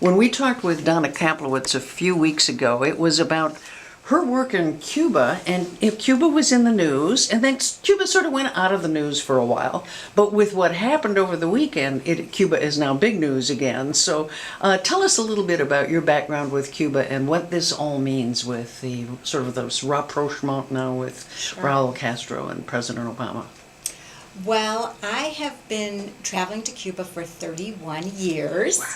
When we talked with Donna Kaplowicz a few weeks ago, it was about her work in Cuba, and if Cuba was in the news, and then Cuba sort of went out of the news for a while. But with what happened over the weekend, Cuba is now big news again. So tell us a little bit about your background with Cuba and what this all means with the sort of this rapprochement now with Raul Castro and President Obama. Well, I have been traveling to Cuba for 31 years. Wow.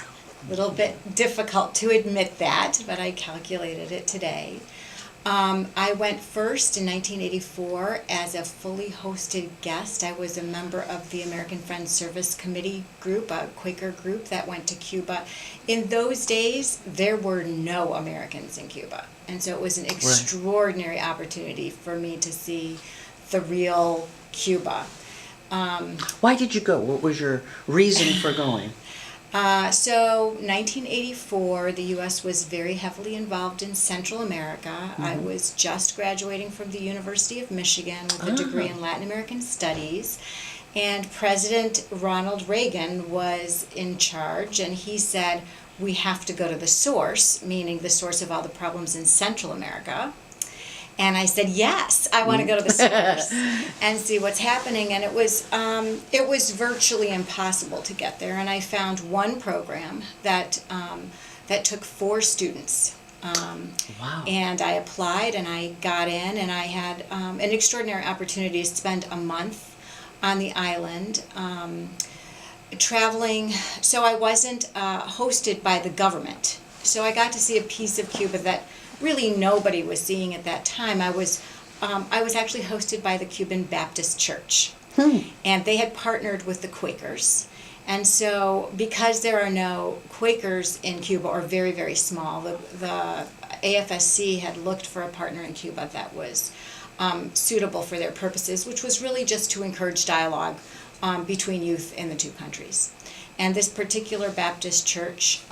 A little bit difficult to admit that, but I calculated it today. I went first in 1984 as a fully hosted guest. I was a member of the American Friends Service Committee group, a Quaker group that went to Cuba. In those days, there were no Americans in Cuba, and so it was an extraordinary opportunity for me to see the real Cuba. Why did you go? What was your reason for going? So 1984, the U.S. was very heavily involved in Central America. Mm-hmm. I was just graduating from the University of Michigan with a degree in Latin American Studies, and President Ronald Reagan was in charge, and he said, we have to go to the source, meaning the source of all the problems in Central America. And I said, yes, I want to go to the source and see what's happening. And it was virtually impossible to get there. And I found one program that took 4 students. Wow. And I applied and I got in, and I had an extraordinary opportunity to spend a month on the island traveling. So I wasn't hosted by the government. So I got to see a piece of Cuba that really nobody was seeing at that time. I was actually hosted by the Cuban Baptist Church, and they had partnered with the Quakers. And so, because there are no Quakers in Cuba, or very, very small, the AFSC had looked for a partner in Cuba that was suitable for their purposes, which was really just to encourage dialogue between youth in the two countries. And this particular Baptist church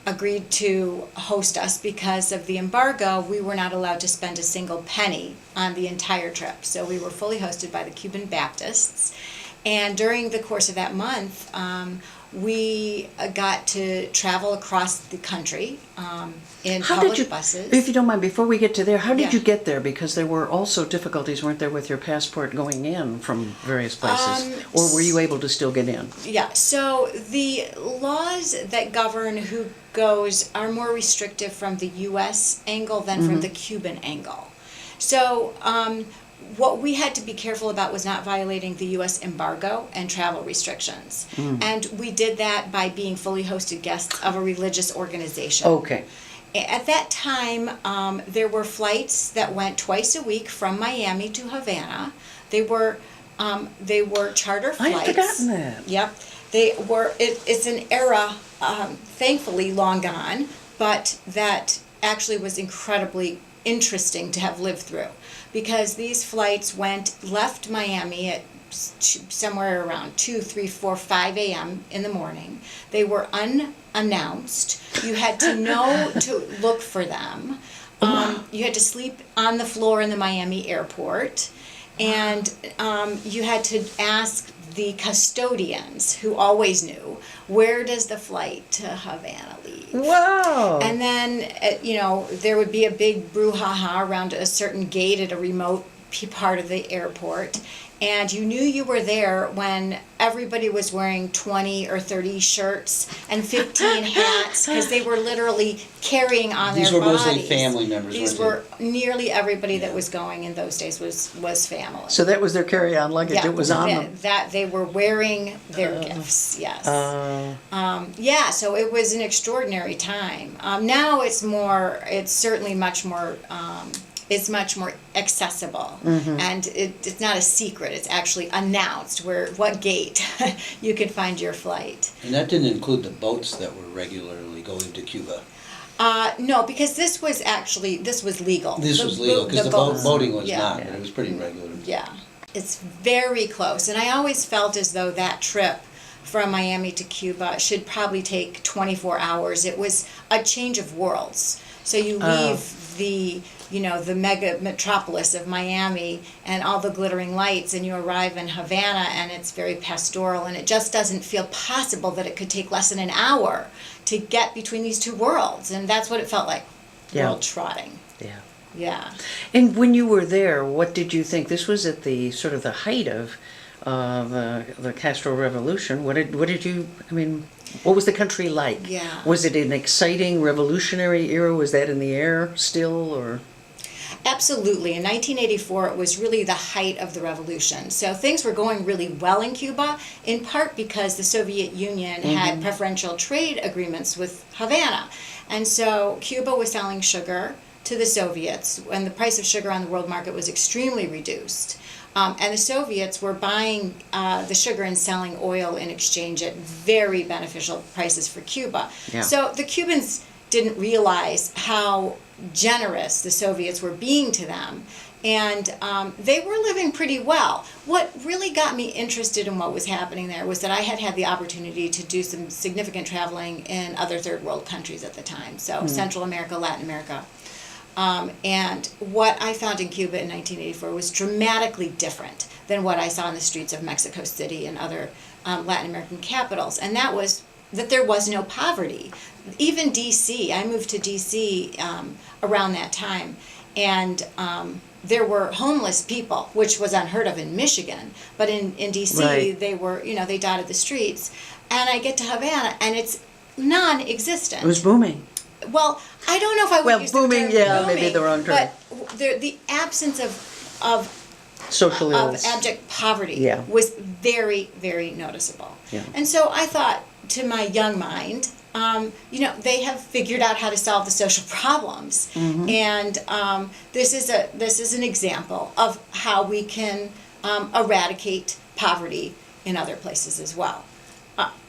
agreed to host us because of the embargo. We were not allowed to spend a single penny on the entire trip. So we were fully hosted by the Cuban Baptists. And during the course of that month, we got to travel across the country in public buses. If you don't mind, before we get to there, how did you get there? Because there were also difficulties, weren't there, with your passport going in from various places? Or were you able to still get in? Yeah, so the laws that govern who goes are more restrictive from the U.S. angle than from the Cuban angle. So what we had to be careful about was not violating the U.S. embargo and travel restrictions. And we did that by being fully hosted guests of a religious organization. Okay. At that time, there were flights that went twice a week from Miami to Havana. They were charter flights. I had forgotten that. Yep. They were. It's an era, thankfully long gone, but that actually was incredibly interesting to have lived through, because these flights left Miami at somewhere around 2, 3, 4, 5 a.m. in the morning. They were unannounced. You had to know to look for them. You had to sleep on the floor in the Miami airport, and you had to ask the custodians, who always knew, where does the flight to Havana leave? Wow! And then, there would be a big brouhaha around a certain gate at a remote part of the airport. And you knew you were there when everybody was wearing 20 or 30 shirts and 15 hats, because they were literally carrying on These their were bodies. mostly family members, These were nearly everybody that was going in those days was family. So that was their carry-on luggage. Yeah, it was on them. That they were wearing their gifts. Yes. So it was an extraordinary time. Now it's certainly much more. It's much more accessible, and it's not a secret. It's actually announced what gate you can find your flight. And that didn't include the boats that were regularly going to Cuba. No, because this was legal. This was legal, because the boating was not, but it was pretty regular. Yeah, it's very close, and I always felt as though that trip from Miami to Cuba should probably take 24 hours. It was a change of worlds. So you leave the mega metropolis of Miami and all the glittering lights, and you arrive in Havana, and it's very pastoral, and it just doesn't feel possible that it could take less than an hour to get between these two worlds, and that's what it felt like, Yeah. world trotting. Yeah. Yeah. And when you were there, what did you think? This was at the sort of the height of the Castro Revolution. What did you? I mean, what was the country like? Yeah. Was it an exciting revolutionary era? Was that in the air still, or? Absolutely. In 1984, it was really the height of the revolution. So things were going really well in Cuba, in part because the Soviet Union had preferential trade agreements with Havana. And so Cuba was selling sugar to the Soviets, and the price of sugar on the world market was extremely reduced. And the Soviets were buying the sugar and selling oil in exchange at very beneficial prices for Cuba. Yeah. So the Cubans didn't realize how generous the Soviets were being to them, and they were living pretty well. What really got me interested in what was happening there was that I had the opportunity to do some significant traveling in other third world countries at the time, so Central America, Latin America. And what I found in Cuba in 1984 was dramatically different than what I saw in the streets of Mexico City and other Latin American capitals, and that was that there was no poverty. Even D.C., I moved to D.C. Around that time, and there were homeless people, which was unheard of in Michigan, but in D.C. Right. they were, they dotted the streets. And I get to Havana, and it's non-existent. It was booming. Well, I don't know if I would use booming, the term yeah, booming, maybe the wrong term. But the absence of Social ills. abject poverty Yeah. was very, very noticeable. Yeah. And so I thought, to my young mind, they have figured out how to solve the social problems, and this is an example of how we can eradicate poverty in other places as well.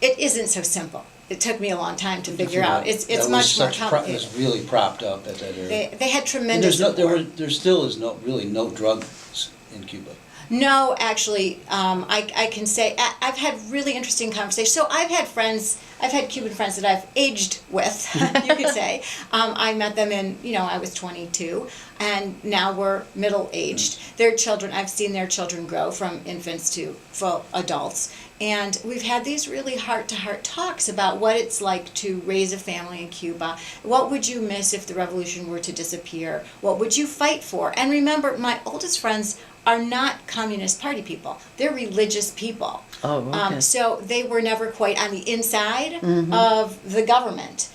It isn't so simple. It took me a long time to figure out. It's much more complicated. It was really propped up at that area. They had And tremendous support. there still is really no drugs in Cuba. No, actually, I can say I've had really interesting conversations. So I've had Cuban friends that I've aged with, you could say. I met them I was 22, and now we're middle-aged. Their children, I've seen their children grow from infants to full adults. And we've had these really heart-to-heart talks about what it's like to raise a family in Cuba. What would you miss if the revolution were to disappear? What would you fight for? And remember, my oldest friends are not Communist Party people. They're religious people. Oh, okay. So they were never quite on the inside of the government.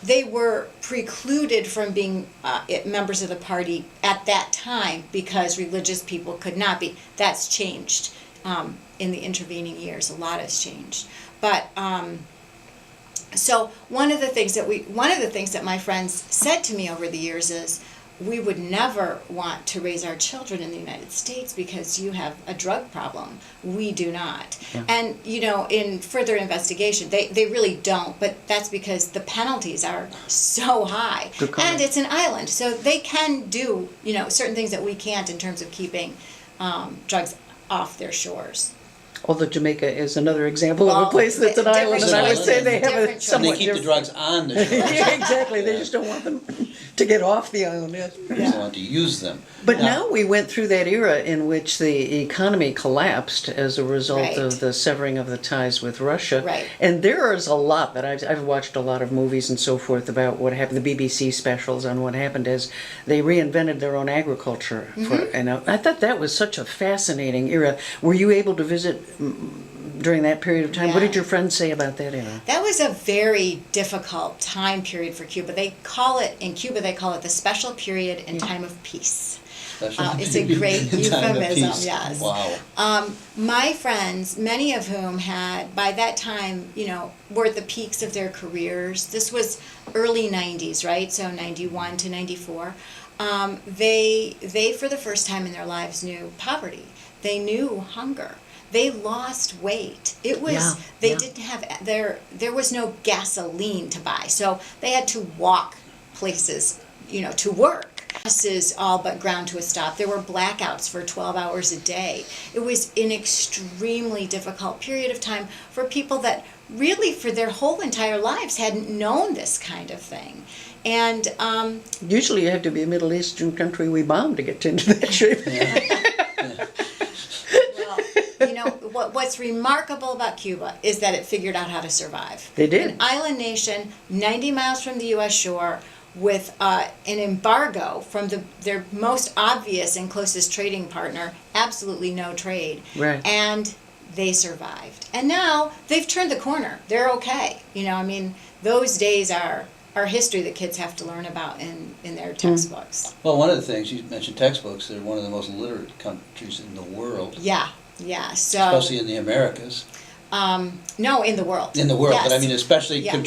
They were precluded from being members of the party at that time because religious people could not be. That's changed in the intervening years. A lot has changed. But so one of the things that my friends said to me over the years is, we would never want to raise our children in the United States because you have a drug problem. We do not. Yeah. And, in further investigation, they really don't, but that's because the penalties are so high. And it's an island, so they can do, certain things that we can't in terms of keeping drugs off their shores. Although Jamaica is another example of a place that's an island, and I would say they have a And somewhat they keep the drugs on the shore. Yeah, exactly. They just don't want them to get off the island. Yes. They just want to use them. But now we went through that era in which the economy collapsed as a result Right. of the severing of the ties with Russia. Right. And there is a lot that I've watched a lot of movies and so forth about what happened, the BBC specials on what happened as they reinvented their own agriculture. And I thought that was such a fascinating era. Were you able to visit during that period of time? What did Yeah. your friends say about that era? That was a very difficult time period for Cuba. In Cuba they call it the special period in time of peace. It's a great euphemism, yes. Wow. My friends, many of whom had, by that time, were at the peaks of their careers. This was early 90s, right? So 91 to 94. They, for the first time in their lives, knew poverty. They knew hunger. They lost weight. It was, didn't have, there was no gasoline to buy. So they had to walk places, to work. Buses all but ground to a stop. There were blackouts for 12 hours a day. It was an extremely difficult period of time for people that really for their whole entire lives hadn't known this kind of thing. And Usually you have to be a Middle Eastern country we bombed to get into that shape. well, you know, what's remarkable about Cuba is that it figured out how to survive. They did. An island nation, 90 miles from the U.S. shore, with an embargo from their most obvious and closest trading partner, absolutely no trade. Right. And they survived. And now they've turned the corner. They're okay. You know, I mean, those days are history that kids have to learn about in their textbooks. Well, one of the things, you mentioned textbooks, they're one of the most literate countries in the world. Yeah, yeah. So Especially in the Americas. no, in the world. In the world, Yes. but I mean especially Yeah.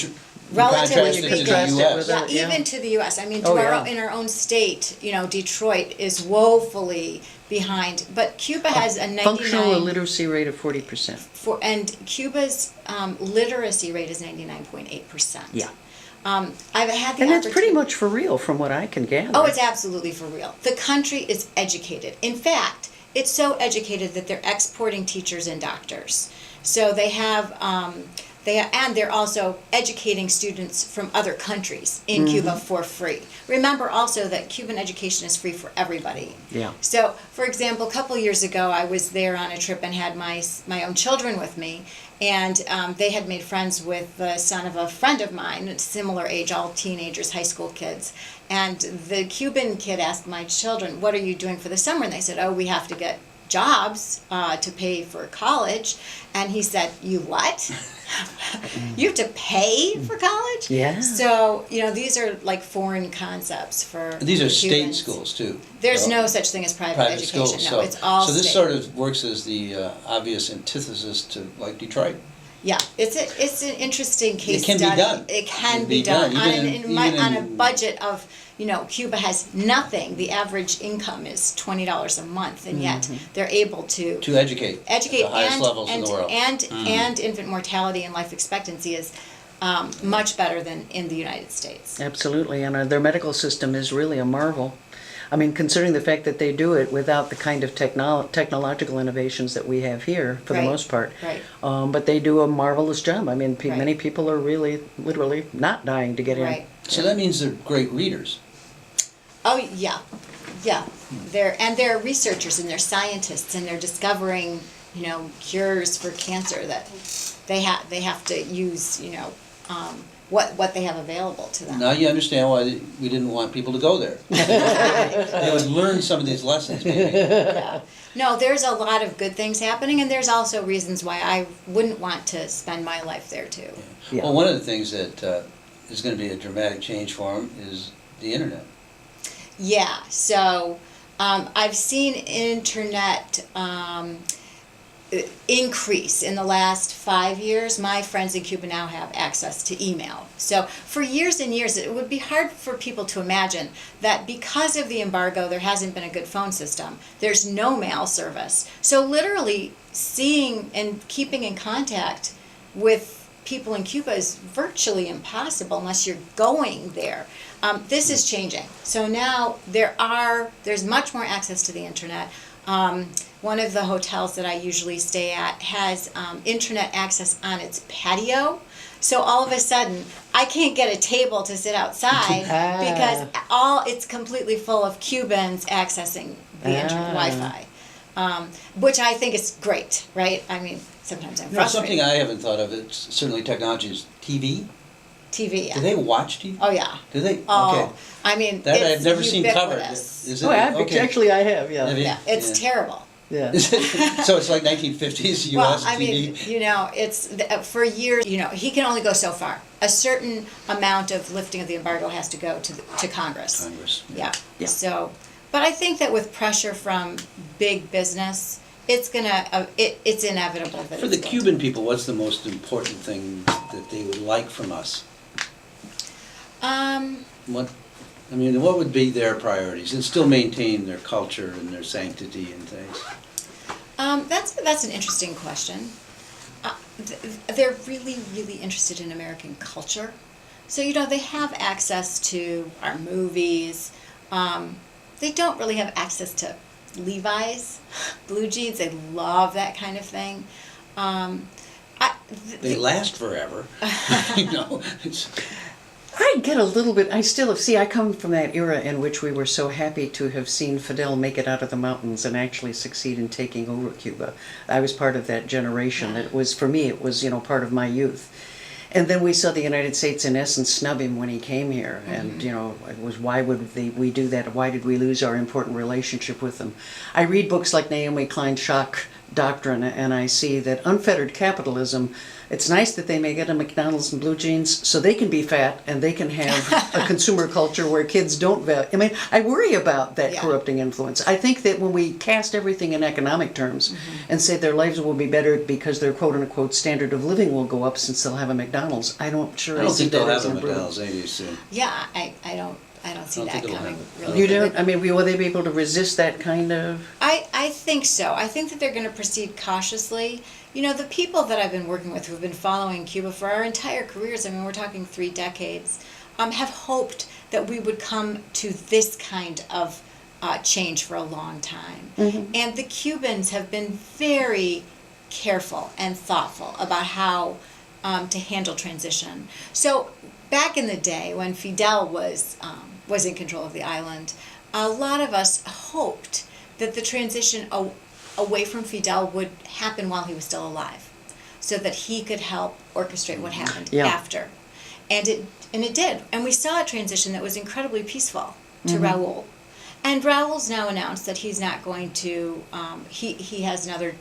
Relatively contrasted to the contrast it U.S. with Yeah, Yeah. even to the U.S. I mean, Oh, yeah. in our own state, you know, Detroit is woefully behind. But Cuba has a 99 Functional illiteracy rate of 40%. and Cuba's literacy rate is 99.8%. Yeah. I've had the And that's pretty opportunity- much for real from what I can gather. Oh, it's absolutely for real. The country is educated. In fact, it's so educated that they're exporting teachers and doctors. So they have, and they're also educating students from other countries in Cuba for free. Remember also that Cuban education is free for everybody. Yeah. So, for example, a couple years ago, I was there on a trip and had my own children with me, and they had made friends with the son of a friend of mine, similar age, all teenagers, high school kids. And the Cuban kid asked my children, "What are you doing for the summer?" And they said, "Oh, we have to get jobs to pay for college." And he said, "You what?" You have to pay for college? Yeah. So, you know, these are like foreign concepts for These are the state Cubans. schools too. There's They're all no such thing as private education. schools. No, it's all so this state. sort of works as the obvious antithesis to like Detroit. Yeah, it's an interesting case It can be study. done. It can It be done, even on a in- budget of, you know, Cuba has nothing. The average income is $20 a month, and yet they're able to educate educate at the highest and levels and in the world. and infant mortality and life expectancy is much better than in the United States. Absolutely, and their medical system is really a marvel. I mean, considering the fact that they do it without the kind of technological innovations that we have here, for the Right, most part. right. But they do a marvelous job. I mean, Right. many people are really, literally not dying to get in. Right. So that means they're great readers. Oh yeah, yeah. They're researchers and they're scientists and they're discovering, you know, cures for cancer that they have to use, you know, what they have available to them. Now you understand why we didn't want people to go there. They would learn some of these lessons maybe. Yeah. No, there's a lot of good things happening, and there's also reasons why I wouldn't want to spend my life there too. Yeah. Well, one of the things that is going to be a dramatic change for them is the internet. Yeah. So I've seen internet increase in the last 5 years. My friends in Cuba now have access to email. So for years and years, it would be hard for people to imagine that because of the embargo, there hasn't been a good phone system. There's no mail service. So literally seeing and keeping in contact with people in Cuba is virtually impossible unless you're going there. This is changing. So now there's much more access to the internet. One of the hotels that I usually stay at has internet access on its patio. So all of a sudden, I can't get a table to sit outside because it's completely full of Cubans accessing the Wi-Fi, which I think is great, right? I mean, sometimes I'm You know, frustrated. something I haven't thought of, it's certainly technology, is TV. TV, yeah. Do they watch TV? Oh yeah. Do they? Oh, Okay. I mean, That it's I've never seen covered. ubiquitous. Is it? Oh, Okay. actually I have, yeah. Have you? Yeah, it's Yeah. terrible. Yeah. So it's like 1950s U.S. Well, I TV. mean, you know, for years, you know, he can only go so far. A certain amount of lifting of the embargo has to go to Congress. Congress. Yeah. Yeah. So, but I think that with pressure from big business, it's it's inevitable that For it's the going Cuban people, what's the most important thing that they would like from us? What would be their priorities and still maintain their culture and their sanctity and things? That's an interesting question. They're really, really interested in American culture. So, you know, they have access to our movies. They don't really have access to Levi's, blue jeans. They love that kind of thing. They last forever. You know, it's, I get a little bit, I come from that era in which we were so happy to have seen Fidel make it out of the mountains and actually succeed in taking over Cuba. I was part of that generation. It was, for me, it was, part of my youth. And then we saw the United States, in essence, snub him when he came here. And, it was, why would we do that? Why did we lose our important relationship with them? I read books like Naomi Klein's Shock Doctrine, and I see that unfettered capitalism, it's nice that they may get a McDonald's and blue jeans so they can be fat and they can have a consumer culture where kids don't value. I mean, I worry about that corrupting influence. I think that when we cast everything in economic terms and say their lives will be better because their quote-unquote standard of living will go up since they'll have a McDonald's, I don't I don't see think that they'll as have a improving. McDonald's anytime soon. Yeah, I don't see I don't that think it'll coming happen. really. You don't? I mean, will they be able to resist that kind of? I think so. I think that they're going to proceed cautiously. The people that I've been working with who've been following Cuba for our entire careers, I mean, we're talking 3 decades, have hoped that we would come to this kind of change for a long time. And the Cubans have been very careful and thoughtful about how to handle transition. So back in the day when Fidel was in control of the island, a lot of us hoped that the transition away from Fidel would happen while he was still alive, so that he could help orchestrate what happened after. And it did. And we saw a transition that was incredibly peaceful to Raul. And Raul's now announced that he's not going to, he has another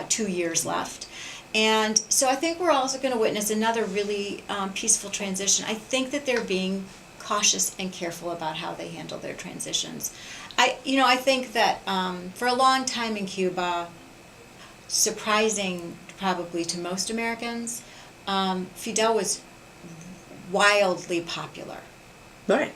2 years left. And so I think we're also going to witness another really peaceful transition. I think that they're being cautious and careful about how they handle their transitions. I think that for a long time in Cuba, surprising probably to most Americans, Fidel was wildly popular. Right.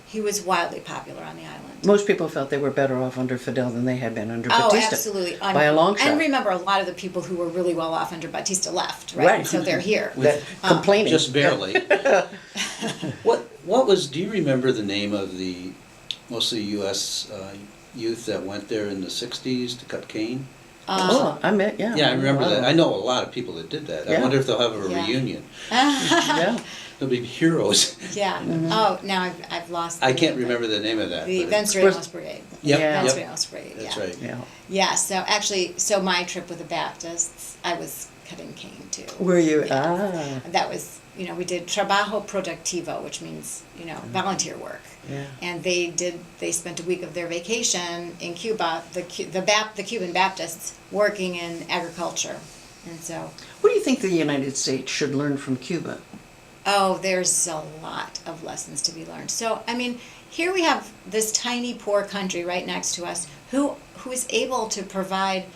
He was wildly popular on the island. Most people felt they were better off under Fidel than they had been under Oh, Batista. absolutely. By a long shot. And remember, a lot of the people who were really well off under Batista left, right? So they're here. Complaining. Just barely. What was, do you remember the name of the mostly U.S. Youth that went there in the 60s to cut cane? I met, yeah. Yeah, I remember Wow. that. I know a lot of people that did that. I Yeah. wonder if they'll have a Yeah. reunion. Yeah. They'll be heroes. Yeah. Oh, now I've lost. I can't remember the name of that. The but it- Venceremos Brigade. Yep, Yeah. yep, Venceremos Brigade. that's yeah. right. Yeah. Yeah. So my trip with the Baptists, I was cutting cane too. Were you? Yeah. That was, we did trabajo productivo, which means, volunteer work. Yeah. And they spent a week of their vacation in Cuba, the Cuban Baptists, working in agriculture. And so, What do you think the United States should learn from Cuba? oh, there's a lot of lessons to be learned. So, I mean, here we have this tiny, poor country right next to us who is able to provide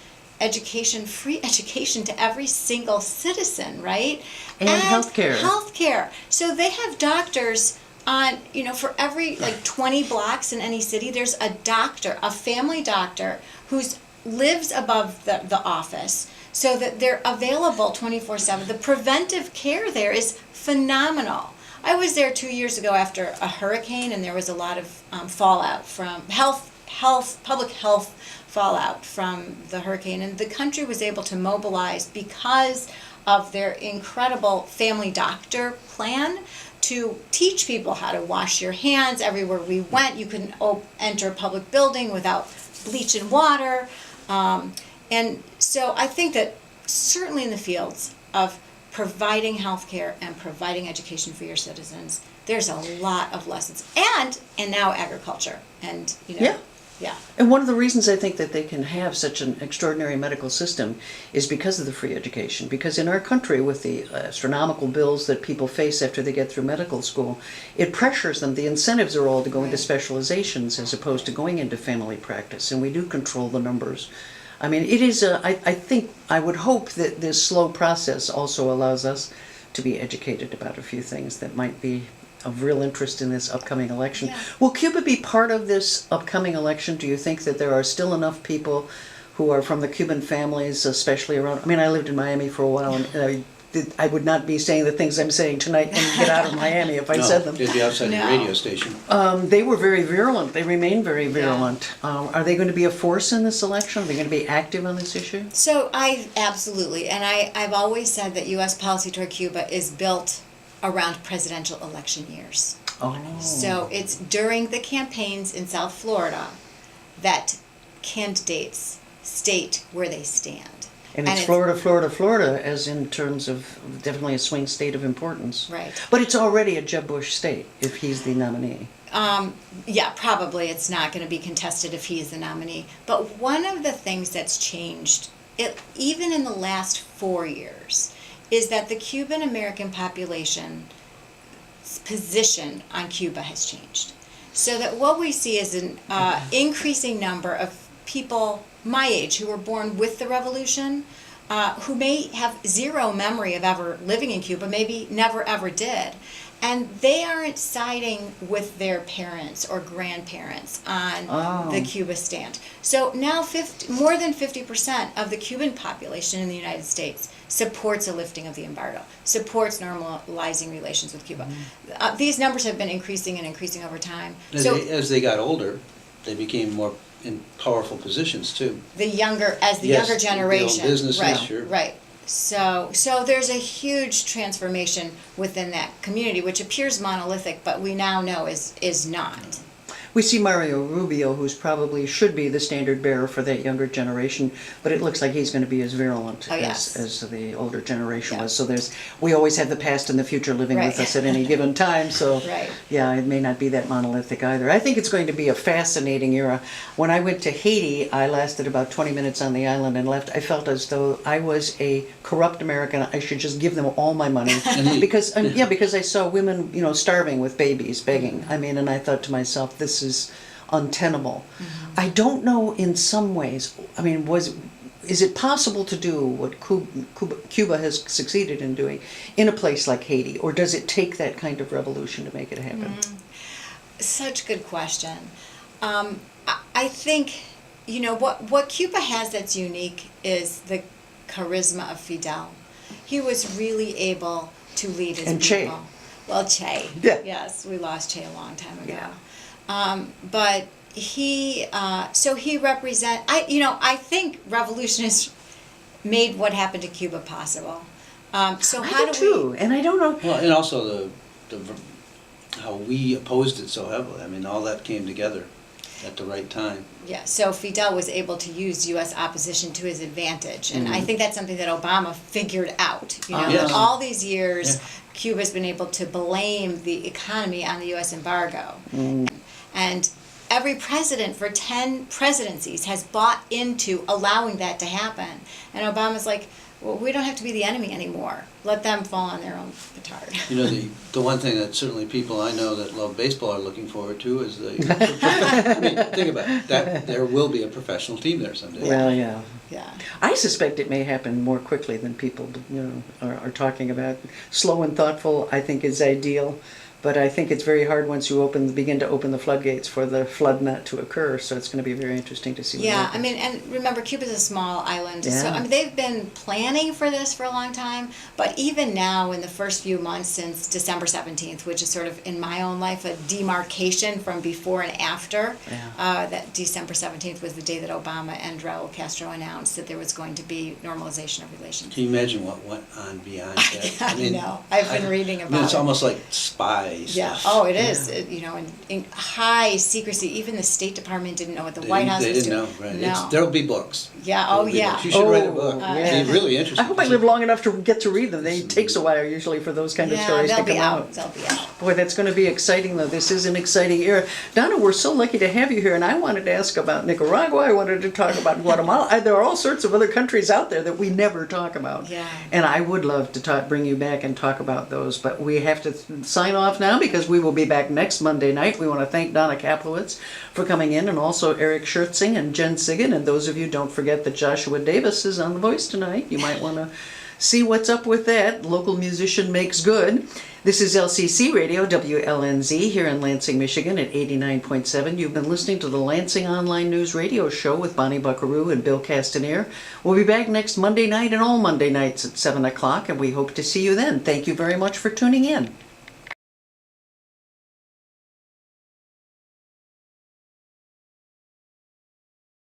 education, free education to every single citizen, right? And healthcare. Healthcare. So they have doctors on, for every 20 blocks in any city, there's a doctor, a family doctor who lives above the office, so that they're available 24/7. The preventive care there is phenomenal. I was there 2 years ago after a hurricane, and there was a lot of fallout from public health fallout from the hurricane, and the country was able to mobilize because of their incredible family doctor plan to teach people how to wash your hands. Everywhere we went, you couldn't enter a public building without bleach and water. And so I think that certainly in the fields of providing health care and providing education for your citizens, there's a lot of lessons. And now agriculture. And, Yeah. yeah. And one of the reasons I think that they can have such an extraordinary medical system is because of the free education. Because in our country, with the astronomical bills that people face after they get through medical school, it pressures them. The incentives are all to go into specializations as opposed to going into family practice. And we do control the numbers. I mean, it is, I would hope that this slow process also allows us to be educated about a few things that might be of real interest in this upcoming election. Yeah. Will Cuba be part of this upcoming election? Do you think that there are still enough people who are from the Cuban families, especially around, I mean, I lived in Miami for a while, and I would not be saying the things I'm saying tonight and get out of Miami if I said them. No, it'd be outside the No. radio station. They were very virulent. They remain very virulent. Are they going to be a force in this election? Are they going to be active on this issue? So absolutely, and I've always said that U.S. policy toward Cuba is built around presidential election years. Oh. So it's during the campaigns in South Florida that candidates state where they stand. And it's Florida, Florida, Florida, as in terms of definitely a swing state of importance. Right. But it's already a Jeb Bush state if he's the nominee. Yeah, probably it's not going to be contested if he is the nominee. But one of the things that's changed, even in the last 4 years, is that the Cuban American population's position on Cuba has changed. So that what we see is an increasing number of people my age who were born with the revolution, who may have zero memory of ever living in Cuba, maybe never ever did. And they aren't siding with their parents or grandparents on the Cuba stand. So now more than 50% of the Cuban population in the United States supports a lifting of the embargo, supports normalizing relations with Cuba. These numbers have been increasing and increasing over time. As they got older, they became more in powerful positions too. The younger generation. The old businesses, right, sure. Right. So there's a huge transformation within that community, which appears monolithic, but we now know is not. We see Mario Rubio, who's probably should be the standard bearer for that younger generation, but it looks like he's going to be as virulent as the older generation was. So we always have the past and the future living with us at any given time. So yeah, it may not be that monolithic either. I think it's going to be a fascinating era. When I went to Haiti, I lasted about 20 minutes on the island and left. I felt as though I was a corrupt American. I should just give them all my money because I saw women, starving with babies, begging. I mean, and I thought to myself, this is untenable. Mm-hmm. I don't know in some ways, I mean, is it possible to do what Cuba has succeeded in doing in a place like Haiti, or does it take that kind of revolution to make it happen? Mm-hmm. Such a good question. I think, what Cuba has that's unique is the charisma of Fidel. He was really able to lead his people. Che. Well, Che. Yeah. Yes, we lost Che a long time ago. Yeah. But he represent. I think revolution has made what happened to Cuba possible. So how do too, and I don't know. Well, and also how we opposed it so heavily. I mean, all that came together at the right time. Yeah. So Fidel was able to use U.S. opposition to his advantage, and I think that's something that Obama figured out. Yes. All these years, Cuba's been able to blame the economy on the U.S. embargo. And every president for 10 presidencies has bought into allowing that to happen. And Obama's like, well, we don't have to be the enemy anymore. Let them fall on their own petard. The one thing that certainly people I know that love baseball are looking forward to is I mean, think about it. That there will be a professional team there someday. Well, yeah. Yeah. I suspect it may happen more quickly than people, are talking about. Slow and thoughtful, I think, is ideal. But I think it's very hard once you begin to open the floodgates for the flood not to occur. So it's going to be very interesting to see what happens. I mean, and remember, Cuba's a small island. Yeah. So, I mean, they've been planning for this for a long time. But even now, in the first few months since December 17th, which is sort of, in my own life, a demarcation from before and after, that December 17th was the day that Obama and Raul Castro announced that there was going to be normalization of relations. Can you imagine what went on beyond that? I know. I've been reading about it. It's almost like spy Yeah. stuff. Oh, it is. In high secrecy. Even the State Department didn't know what the White House was doing. They didn't know, right? No. There'll be books. Yeah. There'll Oh, be yeah. books. You should write a book. yeah. It'd be really interesting. I hope I live long enough to get to read them. It takes a while usually for those kind of stories to they'll come be out. They'll be out. Boy, that's going to be exciting, though. This is an exciting era. Donna, we're so lucky to have you here, and I wanted to ask about Nicaragua. I wanted to talk about Guatemala. There are all sorts of other countries out there that we never talk about. Yeah. And I would love to bring you back and talk about those, but we have to sign off now because we will be back next Monday night. We want to thank Donna Kaplowicz for coming in, and also Eric Schertzing and Jen Sigan. And those of you, don't forget that Joshua Davis is on The Voice tonight. You might want to see what's up with that. Local musician makes good. This is LCC Radio, WLNZ, here in Lansing, Michigan at 89.7. You've been listening to the Lansing Online News Radio Show with Bonnie Bucqueroux and Bill Castanier. We'll be back next Monday night and all Monday nights at 7 o'clock, and we hope to see you then. Thank you very much for tuning in.